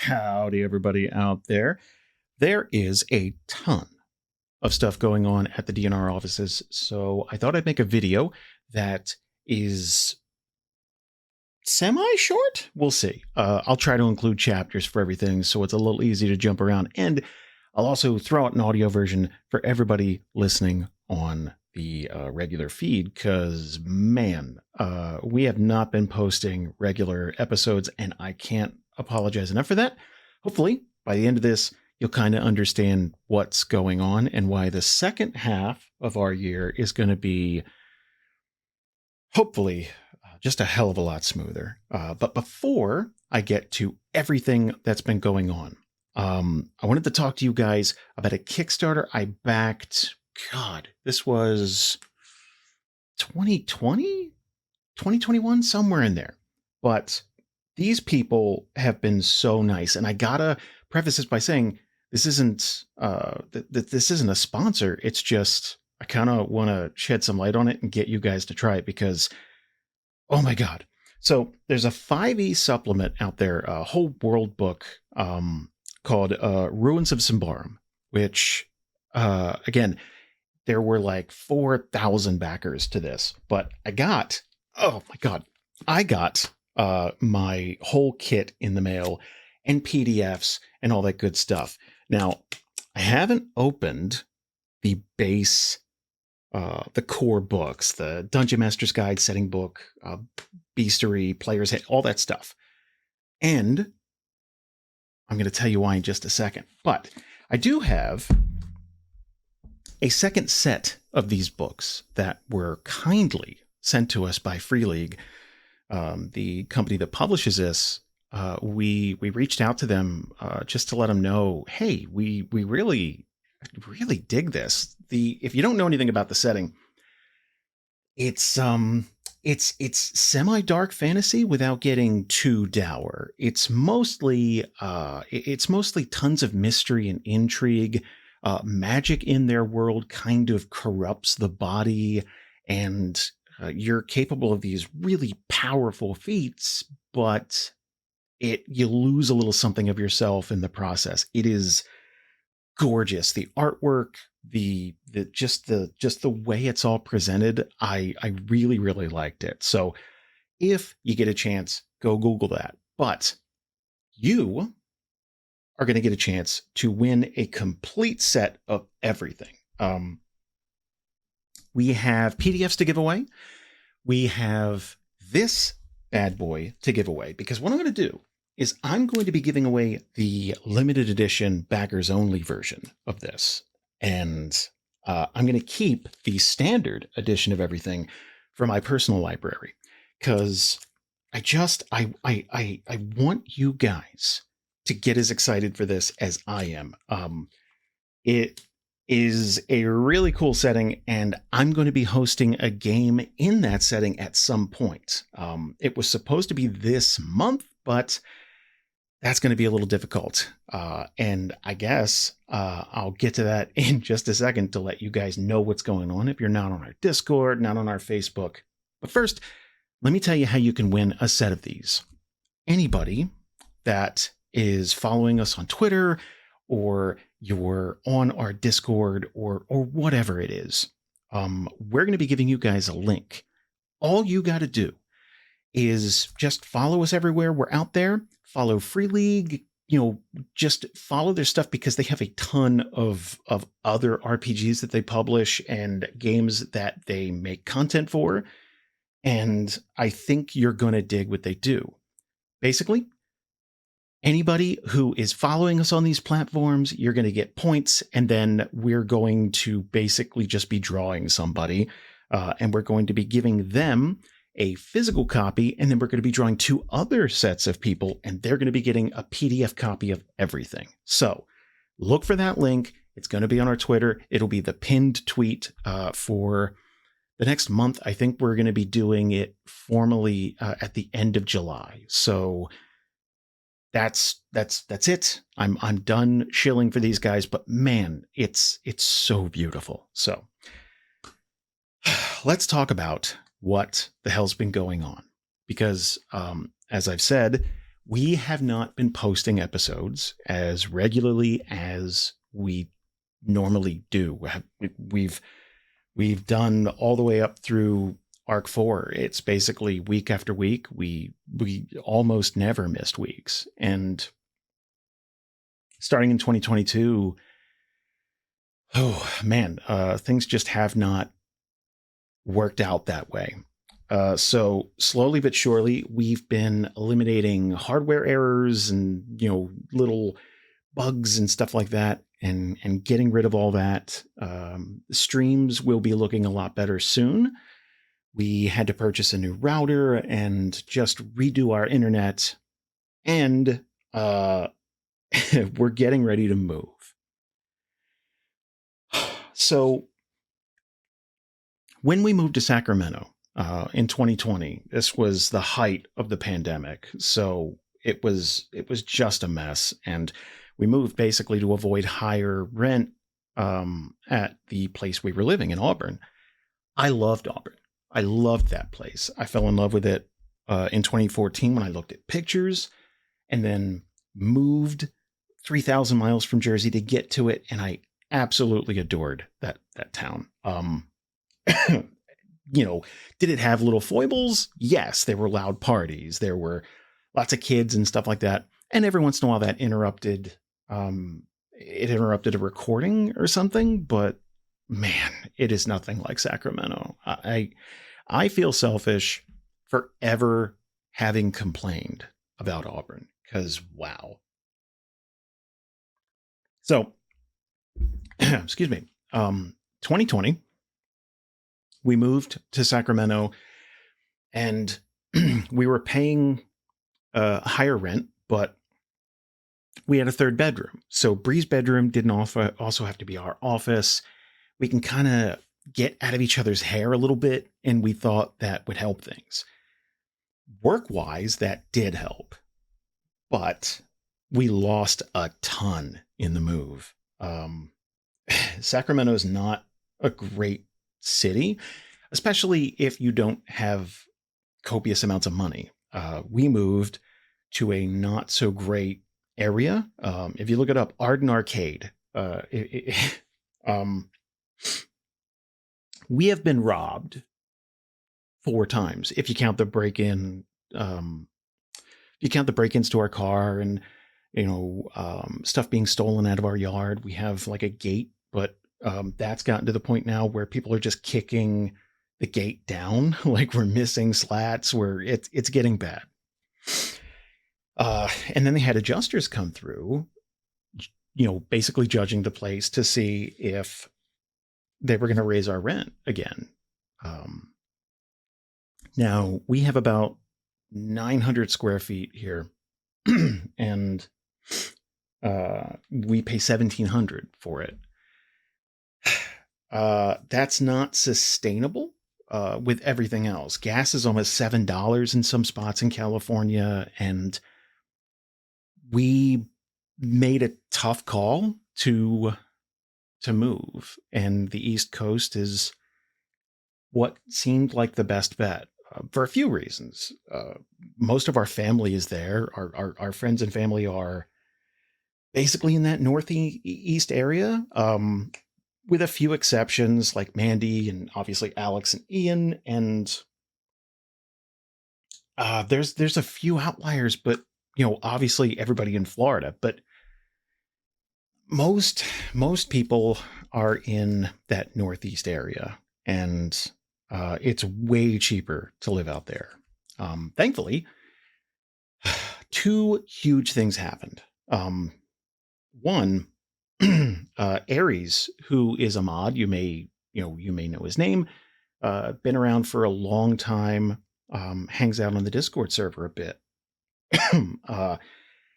Howdy, everybody out there. There is a ton of stuff going on at the DNR offices, so I thought I'd make a video that is semi-short? We'll see. I'll try to include chapters for everything, so it's a little easy to jump around, and I'll also throw out an audio version for everybody listening on the regular feed, because, man, we have not been posting regular episodes, and I can't apologize enough for that. Hopefully, by the end of this, you'll kind of understand what's going on and why the second half of our year is going to be, hopefully, just a hell of a lot smoother. But before I get to everything that's been going on, I wanted to talk to you guys about a Kickstarter I backed. God, this was 2020, 2021, somewhere in there. But these people have been so nice, and I gotta preface this by saying this isn't this isn't a sponsor. It's just I kind of want to shed some light on it and get you guys to try it because, oh my God! So there's a 5e supplement out there, a whole world book called Ruins of Symbaroum, which again, there were like 4,000 backers to this, but I got, oh my God, I got my whole kit in the mail and PDFs and all that good stuff. Now, I haven't opened the base, the core books, the Dungeon Master's Guide, Setting Book, Beastery, Player's Head, all that stuff. And I'm going to tell you why in just a second. But I do have a second set of these books that were kindly sent to us by Free League, the company that publishes this. We reached out to them just to let them know, hey, we really dig this. If you don't know anything about the setting, it's semi-dark fantasy without getting too dour. It's mostly tons of mystery and intrigue. Magic in their world kind of corrupts the body, and you're capable of these really powerful feats, but you lose a little something of yourself in the process. It is gorgeous. The artwork, just the way it's all presented, I really, really liked it. So if you get a chance, go Google that. But you are going to get a chance to win a complete set of everything. We have PDFs to give away. We have this bad boy to give away, because what I'm going to do is I'm going to be giving away the limited edition backers only version of this. And I'm going to keep the standard edition of everything for my personal library, because I want you guys to get as excited for this as I am. It is a really cool setting, and I'm going to be hosting a game in that setting at some point. It was supposed to be this month, but that's going to be a little difficult. And I guess I'll get to that in just a second to let you guys know what's going on if you're not on our Discord, not on our Facebook. But first, let me tell you how you can win a set of these. Anybody that is following us on Twitter, or you're on our Discord, or whatever it is, we're going to be giving you guys a link. All you got to do is just follow us everywhere we're out there. Follow Free League, just follow their stuff, because they have a ton of other RPGs that they publish and games that they make content for. And I think you're going to dig what they do. Basically, anybody who is following us on these platforms, you're going to get points, and then we're going to basically just be drawing somebody, and we're going to be giving them a physical copy, and then we're going to be drawing 2 other sets of people, and they're going to be getting a PDF copy of everything. So look for that link. It's going to be on our Twitter. It'll be the pinned tweet for the next month. I think we're going to be doing it formally at the end of July. So that's it. I'm done shilling for these guys, but man, it's so beautiful. So let's talk about what the hell's been going on, because as I've said, We have not been posting episodes as regularly as we normally do. We've done all the way up through Arc 4. It's basically week after week. We almost never missed weeks. And starting in 2022, oh man, things just have not worked out that way. So slowly but surely, we've been eliminating hardware errors and, little bugs and stuff like that, and getting rid of all that. Streams will be looking a lot better soon. We had to purchase a new router and just redo our internet, and we're getting ready to move. So when we moved to Sacramento in 2020, this was the height of the pandemic. So it was just a mess. And we moved basically to avoid higher rent at the place we were living in Auburn. I loved Auburn. I loved that place. I fell in love with it in 2014 when I looked at pictures, and then moved 3,000 miles from Jersey to get to it. And I absolutely adored that town. Did it have little foibles? Yes, there were loud parties. There were lots of kids and stuff like that. And every once in a while that interrupted a recording or something. But man, it is nothing like Sacramento. I feel selfish for ever having complained about Auburn, because wow. So, excuse me, 2020, we moved to Sacramento, and we were paying higher rent, but we had a third bedroom. So Bree's bedroom didn't also have to be our office. We can kind of get out of each other's hair a little bit, and we thought that would help things. Work-wise, that did help, but we lost a ton in the move. Sacramento is not a great city, especially if you don't have copious amounts of money. We moved to a not so great area. If you look it up, Arden Arcade, we have been robbed 4 times if you count the break-in. You count the break-ins to our car and stuff being stolen out of our yard. We have like a gate, but that's gotten to the point now where people are just kicking the gate down, like we're missing slats, where it's getting bad. And then they had adjusters come through, basically judging the place to see if they were going to raise our rent again. Now we have about 900 square feet here, and we pay $1,700 for it. That's not sustainable with everything else. Gas is almost $7 in some spots in California, and we made a tough call to move, and the East Coast is what seemed like the best bet for a few reasons. Most of our family is there. Our friends and family are basically in that northeast area, with a few exceptions like Mandy and obviously Alex and Ian. And there's a few outliers, but obviously everybody in Florida. But most people are in that northeast area, and it's way cheaper to live out there. Thankfully, 2 huge things happened. One, Aries, who is a mod, you may know his name, been around for a long time, hangs out on the Discord server a bit.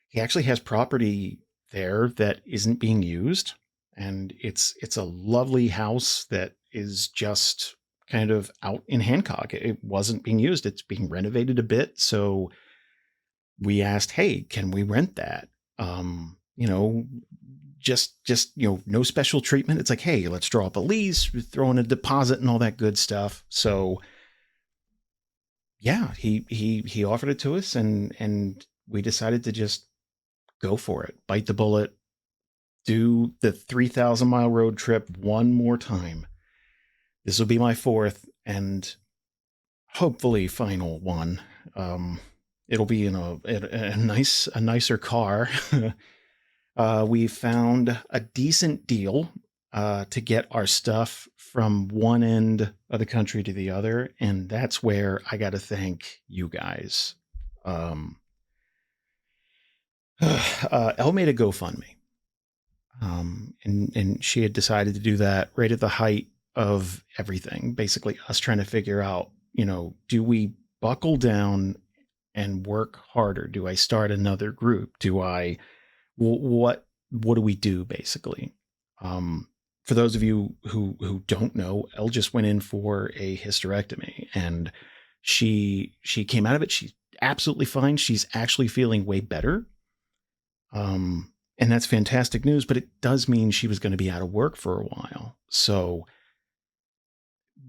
He actually has property there that isn't being used, and it's a lovely house that is just kind of out in Hancock. It wasn't being used. It's being renovated a bit. So we asked, hey, can we rent that? Just no special treatment. It's like, hey, let's draw up a lease, throw in a deposit and all that good stuff. So yeah, he offered it to us, and we decided to just go for it, bite the bullet, do the 3,000-mile road trip one more time. This will be my fourth and hopefully final one. It'll be in a nicer car. We found a decent deal to get our stuff from one end of the country to the other, and that's where I got to thank you guys. Elle made a GoFundMe, and she had decided to do that right at the height of everything. Basically, us trying to figure out, do we buckle down and work harder? Do I start another group? What do we do, basically? For those of you who don't know, Elle just went in for a hysterectomy, and she came out of it. She's absolutely fine. She's actually feeling way better. And that's fantastic news, but it does mean she was going to be out of work for a while. So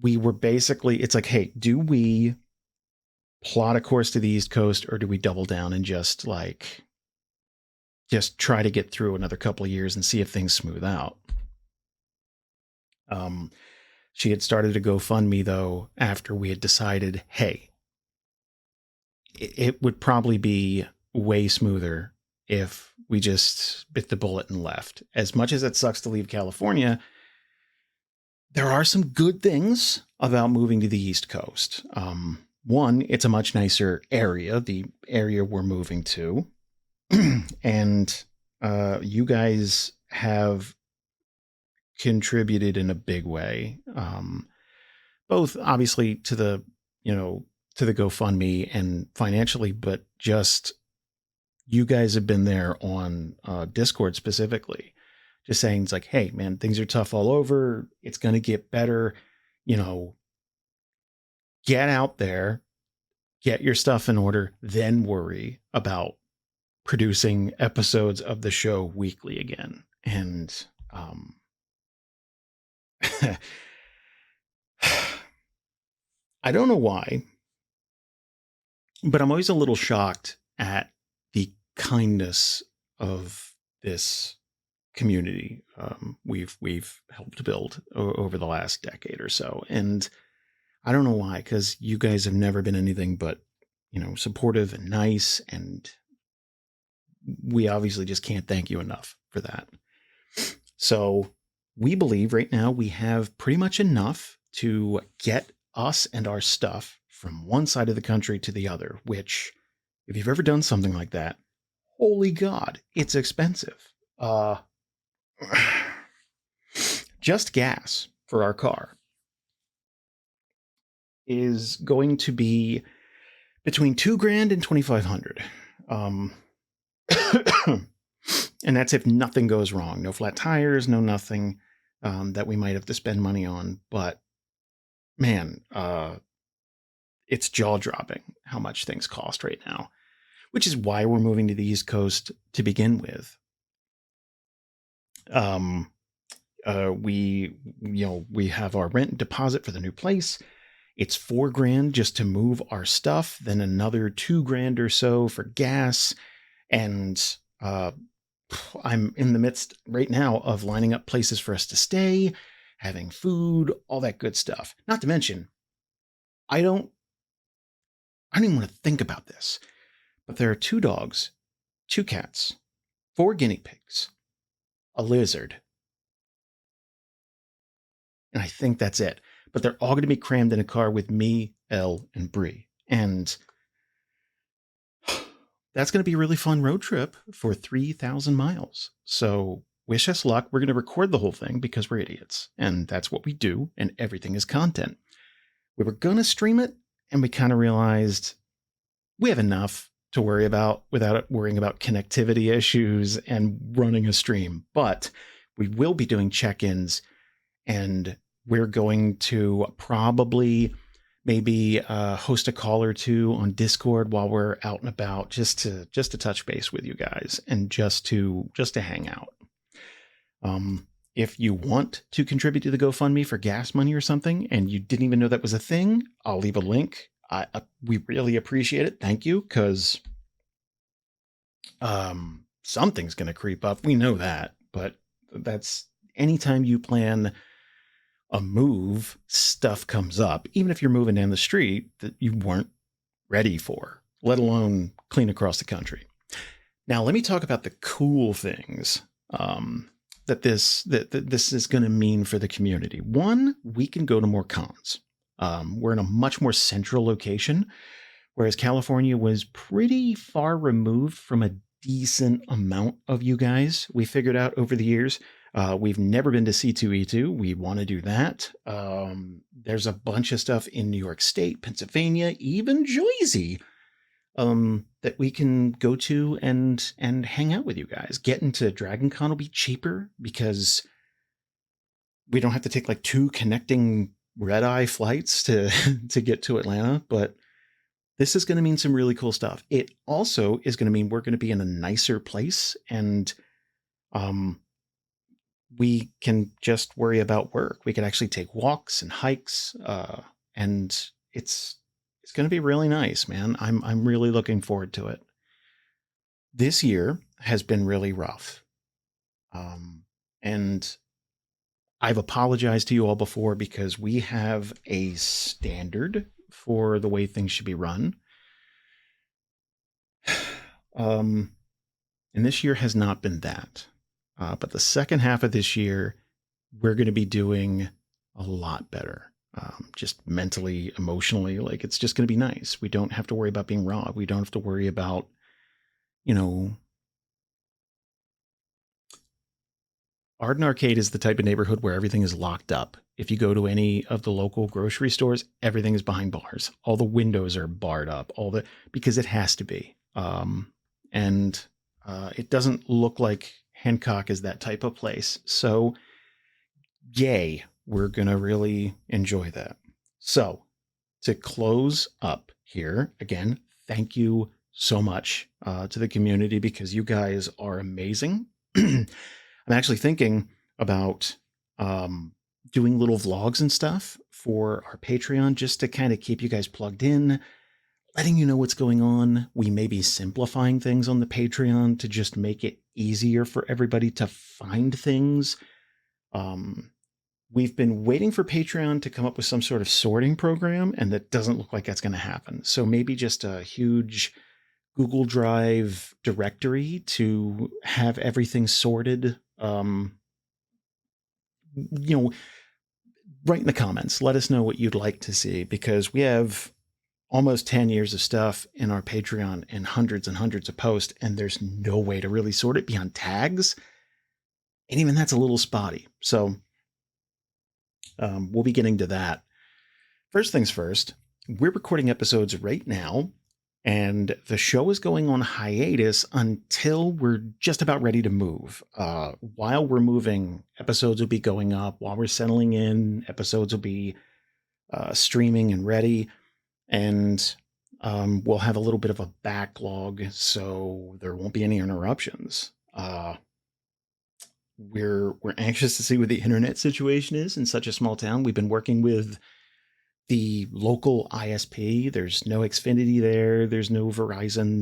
we were basically, it's like, hey, do we plot a course to the East Coast, or do we double down and just try to get through another couple of years and see if things smooth out? She had started a GoFundMe, though, after we had decided, hey, it would probably be way smoother if we just bit the bullet and left. As much as it sucks to leave California, there are some good things about moving to the East Coast. One, it's a much nicer area, the area we're moving to. And you guys have contributed in a big way, both obviously to the GoFundMe and financially, but just you guys have been there on Discord specifically, just saying it's like, hey man, things are tough all over. It's going to get better. Get out there, get your stuff in order, then worry about producing episodes of the show weekly again. And I don't know why, but I'm always a little shocked at the kindness of this community we've helped build over the last decade or so. And I don't know why, because you guys have never been anything but, supportive and nice. And we obviously just can't thank you enough for that. So we believe right now we have pretty much enough to get us and our stuff from one side of the country to the other, which, if you've ever done something like that, holy God, it's expensive. Just gas for our car is going to be between $2,000 and $2,500. And that's if nothing goes wrong. No flat tires, no nothing that we might have to spend money on. But man, it's jaw-dropping how much things cost right now, which is why we're moving to the East Coast to begin with. We have our rent deposit for the new place. It's $4,000 just to move our stuff, then another $2,000 or so for gas. And I'm in the midst right now of lining up places for us to stay, having food, all that good stuff. Not to mention, I don't even want to think about this, but there are 2 dogs, 2 cats, 4 guinea pigs, a lizard. And I think that's it. But they're all going to be crammed in a car with me, Elle, and Bree. And that's going to be a really fun road trip for 3,000 miles. So wish us luck. We're going to record the whole thing because we're idiots. And that's what we do. And everything is content. We were going to stream it, and we kind of realized we have enough to worry about without worrying about connectivity issues and running a stream. But we will be doing check-ins, and we're going to probably maybe host a call or 2 on Discord while we're out and about, just to touch base with you guys and just to hang out. If you want to contribute to the GoFundMe for gas money or something, and you didn't even know that was a thing, I'll leave a link. We really appreciate it. Thank you, because Something's going to creep up. We know that, but that's anytime you plan a move, stuff comes up, even if you're moving down the street that you weren't ready for, let alone clean across the country. Now, let me talk about the cool things that this is going to mean for the community. One, we can go to more cons. We're in a much more central location, whereas California was pretty far removed from a decent amount of you guys. We figured out over the years. We've never been to C2E2. We want to do that. There's a bunch of stuff in New York State, Pennsylvania, even Jersey, that we can go to and hang out with you guys. Getting to Dragon Con will be cheaper because we don't have to take like 2 connecting red-eye flights to to get to Atlanta, but this is going to mean some really cool stuff. It also is going to mean we're going to be in a nicer place, and we can just worry about work. We can actually take walks and hikes, and it's going to be really nice, man. I'm really looking forward to it. This year has been really rough, and I've apologized to you all before because we have a standard for the way things should be run. And this year has not been that. But the second half of this year, we're going to be doing a lot better. Just mentally, emotionally, like it's just going to be nice. We don't have to worry about being robbed. We don't have to worry about, Arden Arcade is the type of neighborhood where everything is locked up. If you go to any of the local grocery stores, everything is behind bars. All the windows are barred up, because it has to be. And it doesn't look like Hancock is that type of place. So, yay, we're going to really enjoy that. So, to close up here, again, thank you so much to the community because you guys are amazing. I'm actually thinking about doing little vlogs and stuff for our Patreon just to kind of keep you guys plugged in, letting you know what's going on. We may be simplifying things on the Patreon to just make it easier for everybody to find things. We've been waiting for Patreon to come up with some sort of sorting program, and that doesn't look like that's going to happen. So maybe just a huge Google Drive directory to have everything sorted. Write in the comments. Let us know what you'd like to see, because we have almost 10 years of stuff in our Patreon and hundreds of posts, and there's no way to really sort it beyond tags. And even that's a little spotty. So we'll be getting to that. First things first, we're recording episodes right now, and the show is going on hiatus until we're just about ready to move. While we're moving, episodes will be going up. While we're settling in, episodes will be streaming and ready. And we'll have a little bit of a backlog, so there won't be any interruptions. We're anxious to see what the internet situation is in such a small town. We've been working with the local ISP. There's no Xfinity there. There's no Verizon.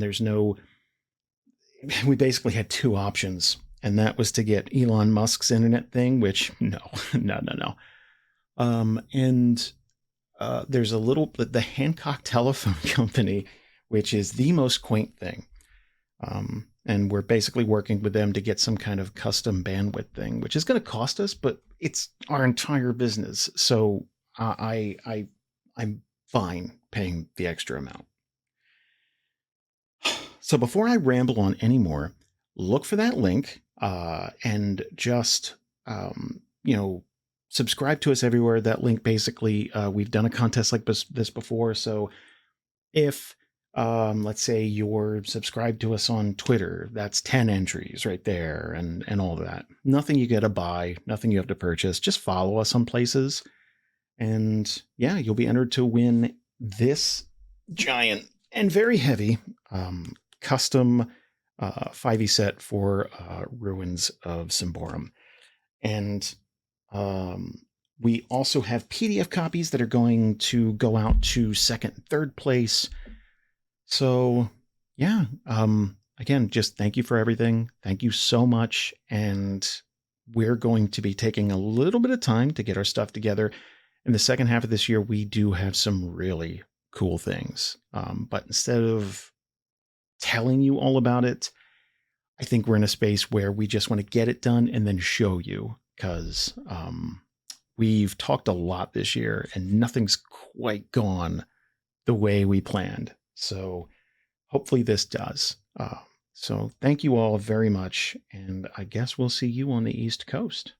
We basically had 2 options, and that was to get Elon Musk's internet thing, which no. And there's the Hancock Telephone Company, which is the most quaint thing. And we're basically working with them to get some kind of custom bandwidth thing, which is going to cost us, but it's our entire business. So I'm fine paying the extra amount. So before I ramble on anymore, look for that link and just, subscribe to us everywhere. That link basically, we've done a contest like this before. So if, let's say you're subscribed to us on Twitter, that's 10 entries right there and all of that. Nothing you got to buy, nothing you have to purchase. Just follow us on places. And yeah, you'll be entered to win this giant and very heavy custom 5e set for Ruins of Symbaroum. And we also have PDF copies that are going to go out to second and third place. So yeah, again, just thank you for everything. Thank you so much. And we're going to be taking a little bit of time to get our stuff together. In the second half of this year, we do have some really cool things. But instead of telling you all about it, I think we're in a space where we just want to get it done and then show you, because we've talked a lot this year and nothing's quite gone the way we planned. So hopefully this does. So thank you all very much. And I guess we'll see you on the East Coast.